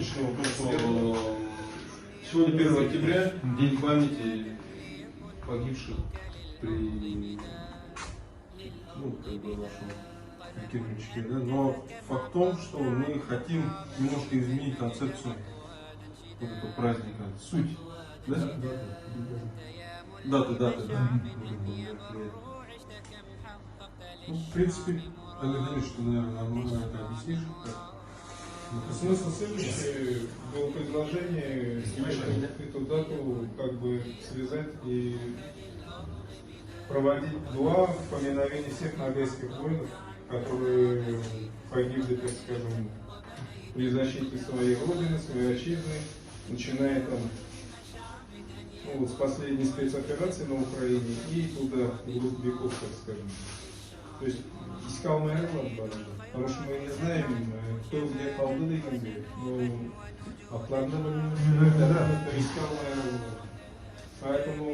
сегодняшнего, то, что сегодня 1 октября, день памяти погибших при, нашем Кирпичке, да? Но факт в том, что мы хотим немножко изменить концепцию вот этого праздника, суть, да? Даты, да. В принципе, Олег Данилович, ты, наверное, нам это объяснишь? Смысл следующий, было предложение эту дату как бы связать и проводить дуа в поминовении всех нагайских воинов, которые погибли, так скажем, при защите своей родины, своей отчизны, начиная там с последней спецоперации на Украине и туда, в глубь веков, так скажем. То есть искал Майрон, потому что мы не знаем, кто где kaldı дегенде, но отладно искал Майрон. Поэтому,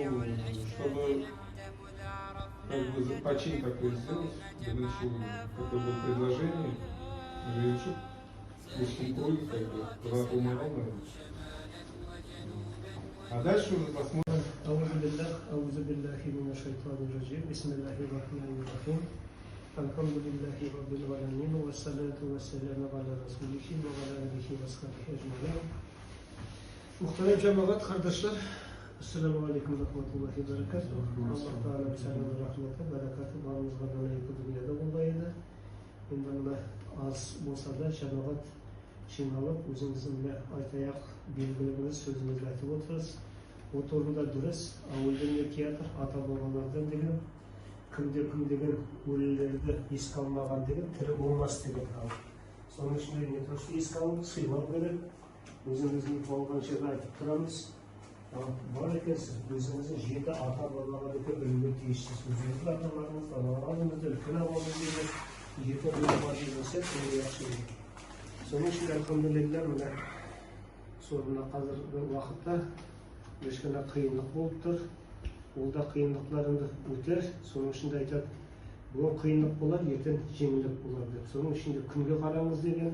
чтобы как бы почин такой сделать, это было предложение, решить в узком круге, как бы, золотого Майрона. А дальше уже посмотрим. أعوذ بالله من الشيطان الرجيم بسم الله الرحمن الرحيم الحمد لله رب العالمين والصلاة والسلام على رسوله وعلى آله وصحبه أجمعين. Muhterem cemaat kardeşler, Esselamu Aleyküm ve Rahmetullahi ve Berekatuhu. Allah Teala selam ve rahmeti, berekatı bağımızda dolayı dünyada buradaydı. Bundan az olsa da cemaat жиналып, өзіңіздің айтаяқ белгілеріңіз, сөзіңізді айтып отырсыз. Отору да дұрыс, ауылдың театр, ата-бабалардан деген, кім деген өлілерді еске алмаған деген, тірі болмас деген. Соның ішінде не тұрсы еске алып, сыйлау керек. Өзіңіздің болған жерде айтып тұрамыз. Бар екенсіз, өзіңіздің 7 ата-бабаға деген білуге тиіссіз. Өзіңіздің аталарыңыз, аналарыңызды үлкен ағамыз деген, 7 бабаға деген сәт, өте жақсы дейді. Соның үшін әлхамдулилля мына сорына қазіргі уақытта ешкімде қиындық болып тұр. Ол да қиындықтарыңды өтер. Соның ішінде айтады, бүгін қиындық болар, ертең жеңілдік болар деп. Соның ішінде күнге қараңыз деген,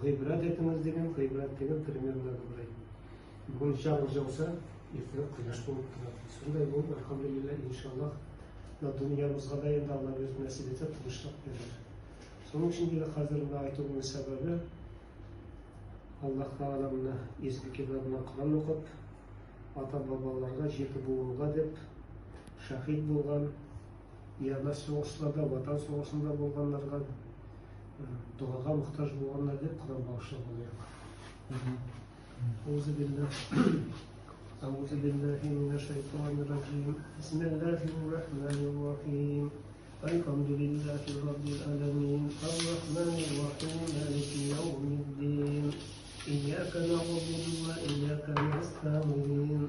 ғибрат етіңіз деген, ғибрат деген примерно былай. Бүгін жаңбыр жауса, ертең құяш болып тұрады. Сондай болып, әлхамдулилля, иншаллах, дүниямызға да енді Алла өз нәсіп етсе тыныштық берер. Соның ішіндегі қазіргі айтуымның себебі Аллах Тағала мына ескі китабына Құран оқып, ата-бабаларға, 7 буынға деп шахид болған, яғни соғыстарда, ватан соғысында болғандарға, дұғаға мұқтаж болғандар деп Құран бағышлап алайық. أعوذ بالله من الشيطان الرجيم بسم الله الرحمن الرحيم الحمد لله رب العالمين الرحمن الرحيم مالك يوم الدين إياك نعبد وإياك نستعين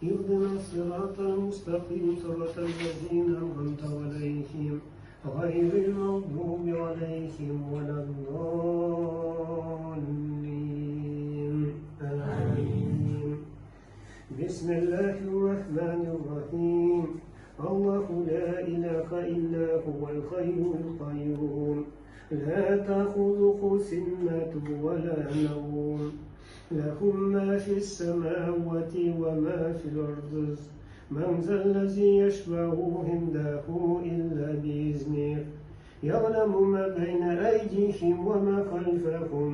اهدنا الصراط المستقيم صراط الذين أنعمت عليهم غير المغضوب عليهم ولا الضالين آمين بسم الله الرحمن الرحيم الله لا إله إلا هو الحي القيوم لا تأخذه سنة ولا نوم له ما في السماوات وما في الأرض من ذا الذي يشفع عنده إلا بإذنه يعلم ما بين أيديهم وما خلفهم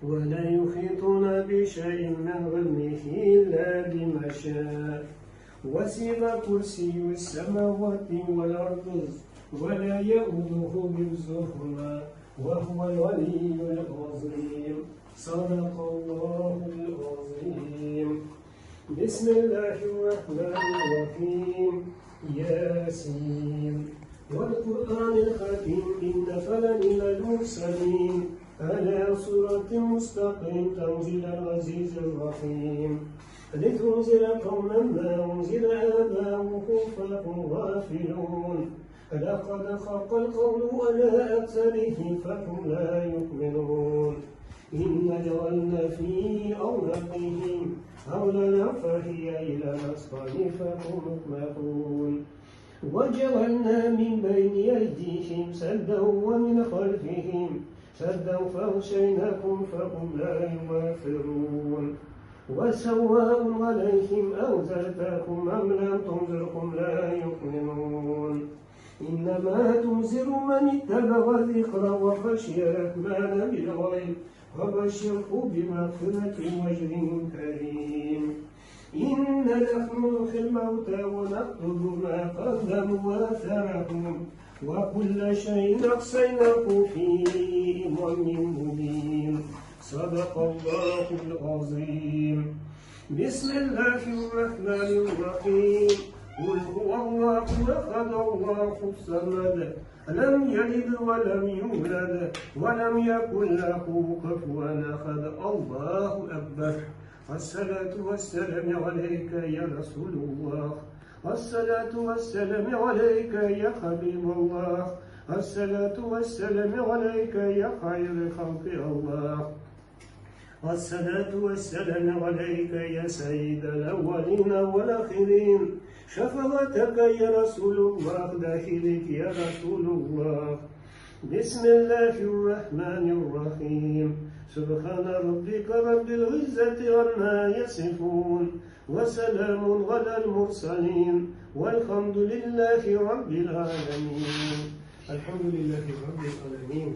ولا يحيطون بشيء من علمه إلا بما شاء وسع كرسي السماوات والأرض ولا يؤوده حفظهما وهو العلي العظيم صدق الله العظيم بسم الله الرحمن الرحيم ياسين والقرآن الحكيم إنك لمن المرسلين على صراط مستقيم تنزيل العزيز الرحيم لتنذر قوما ما أنزل آباؤهم فهم غافلون لقد حق القول على أكثرهم فهم لا يؤمنون إن جعلنا في أعناقهم أغلالا فهي إلى الأسفل فهم مقمحون وجعلنا من بين أيديهم سدا ومن خلفهم سدا فأغشيناكم فهم لا يواثرون وسواء عليهم أنذرتهم أم لم تنذرهم لا يؤمنون إنما تنذر من اتبع الذكر وخشي الرحمن بالغيب وبشره بمغفرة وأجر كريم إنا نحن نحيي الموتى ونكتب ما قدموا وآثارهم وكل شيء أحصيناه في إمام مبين صدق الله العظيم بسم الله الرحمن الرحيم قل هو الله أحد الله الصمد لم يلد ولم يولد ولم يكن له كفوا أحد الله أكبر الصلاة والسلام عليك يا رسول الله الصلاة والسلام عليك يا حبيب الله الصلاة والسلام عليك يا خير خلق الله الصلاة والسلام عليك يا سيد الأولين والآخرين شفاعتك يا رسول الله داخلك يا رسول الله بسم الله الرحمن الرحيم سبحان ربك رب العزة عما يصفون وسلام على المرسلين والحمد لله رب العالمين الحمد لله رب العالمين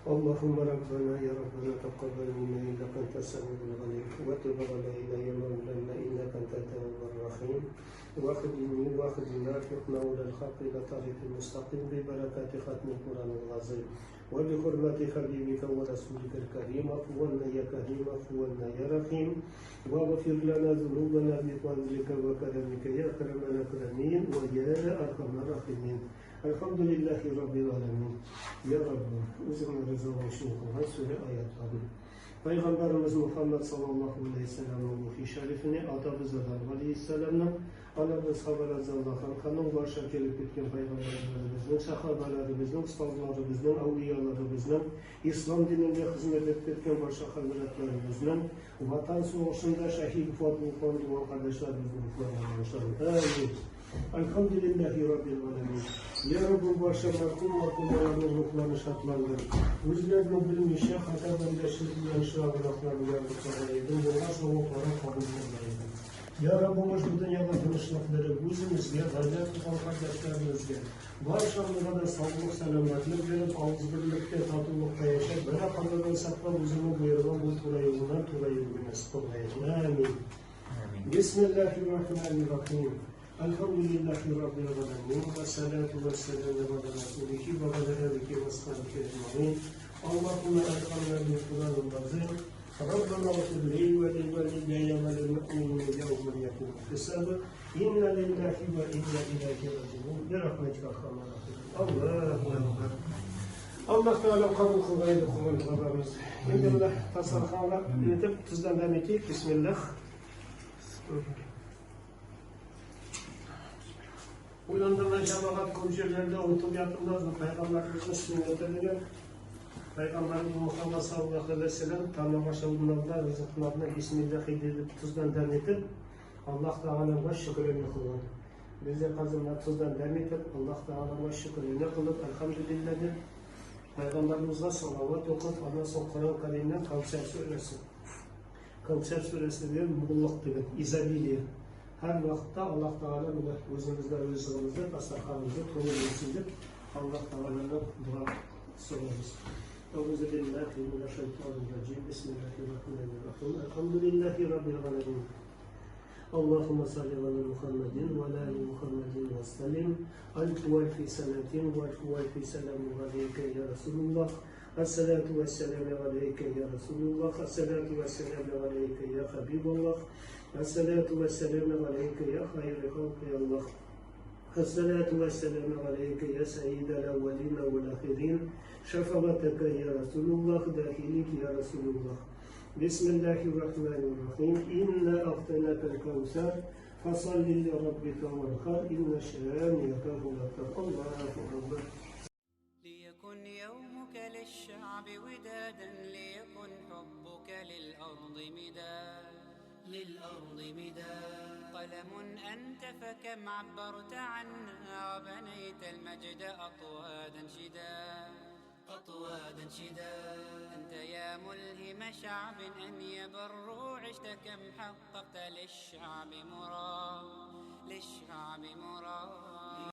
اللهم ربنا يا ربنا تقبل منا انك انت السميع العليم وتب علينا يا مولانا انك انت التواب الرحيم واخذني واخذنا وفقنا الى الحق الى طريق المستقيم ببركات ختم القران العظيم وبحرمة حبيبك ورسولك الكريم عفوا يا كريم عفوا يا رحيم واغفر لنا ذنوبنا بفضلك وكرمك يا اكرم الاكرمين ويا ارحم الراحمين الحمد لله رب العالمين ya Rabbi o'zingni rizoliging qilgan sura oyatlarni payg'ambarimiz Muhammad sallallohu alayhi vasallamning ruhiy sharifini ota-biz Adam alayhissalomning onamiz Havva roziyallohu anhaning boshqa kelib ketgan payg'ambarlarimizning sahobalarimizning ustozlarimizning avliyolarimizning islom diniga xizmat etib ketgan boshqa hazratlarimizning vatan so'g'ishida shahid bo'lgan duo qardoshlarimizning ruhlariga Elhamdülillahi Rabbil Alemin. Ya Rabbi başa marhum ruhlarını şartlandır. Özlerine bilmişe hatadan yaşayan şahıraklarını yardıklarıydım. Bunlar soğuklara kabul olmalıydım. Ya Rabbi bu dünyanın tanışlıkları özümüzge, gayret tutan kardeşlerimizge. Barşamlığa da sağlık, selametlik verip ağız birlikte tatıllıkta yaşayıp, bana kanaldan sakla özümü buyurulan bu tura yoluna nasip olayım. Amin. Bismillahirrahmanirrahim. Elhamdülillahi Rabbil Alemin ve salatu ve selamu ala Resulihi ve ala alihi ve ashabihi ecmaîn. Allahümme elhamdülillah bil Kur'anil azim. Rabbena ighfir li ve li validayya ve lil mu'minina yawma yaqumul hisab. İnna lillahi ve inna ileyhi raciun. Bi rahmetika arhamar rahimin. Allahu ekber. Allah Teala kabul kılgaydı kullarımız. İnşallah tasarruflar yetip tuzdan demetik. Bismillah. Uyandırma cemaat komşularında oturup yatırmaz mı? Peygamberimizin sünnetidir. Peygamberimiz Muhammed sallallahu aleyhi ve sellem tanrı başlarında rızıklarına Bismillahirrahmanirrahim tuzdan demletip Allah Teala'ya şükürünü kılın. Biz de kazanlar tuzdan demletip Allah Teala'ya şükürünü kılıp elhamdülillah'dir. Peygamberimize salavat okup ondan sonra Kur'an-ı Kerim'den Kavser suresi. Kavser suresi diyor mulluk demek, izabiliyor. Her vakitte Allah Teala bile özümüzde, özümüzde, tasarruflarımızda torun etsin deyip Allah Teala'ya dua sorarız. Euzubillahimineşşeytanirracim. Bismillahirrahmanirrahim. Elhamdülillahi Rabbil alemin. Allahümme salli ala Muhammedin ve ala ali Muhammedin ve sellim. Altu ve fi selatin ve altu ve fi selamu aleyke ya Resulullah. Esselatu ve selamu aleyke ya Resulullah. Esselatu ve selamu aleyke ya Habiballah. الصلاة والسلام عليك يا خير خلق الله الصلاة والسلام عليك يا سيد الأولين والآخرين شفاعتك يا رسول الله داخلك يا رسول الله بسم الله الرحمن الرحيم إنا أعطيناك الكوثر فصل لربك وانحر إن شانئك هو الأبتر الله أكبر ليكن يومك للشعب ودادا ليكن حبك للأرض مداد قلم أنت فكم عبرت عنا وبنيت المجد أطوادا شداد خطوات انشداد. أنت يا ملهم شعب أن يبروا، عشت كم حققت للشعب مراد، للشعب مراد.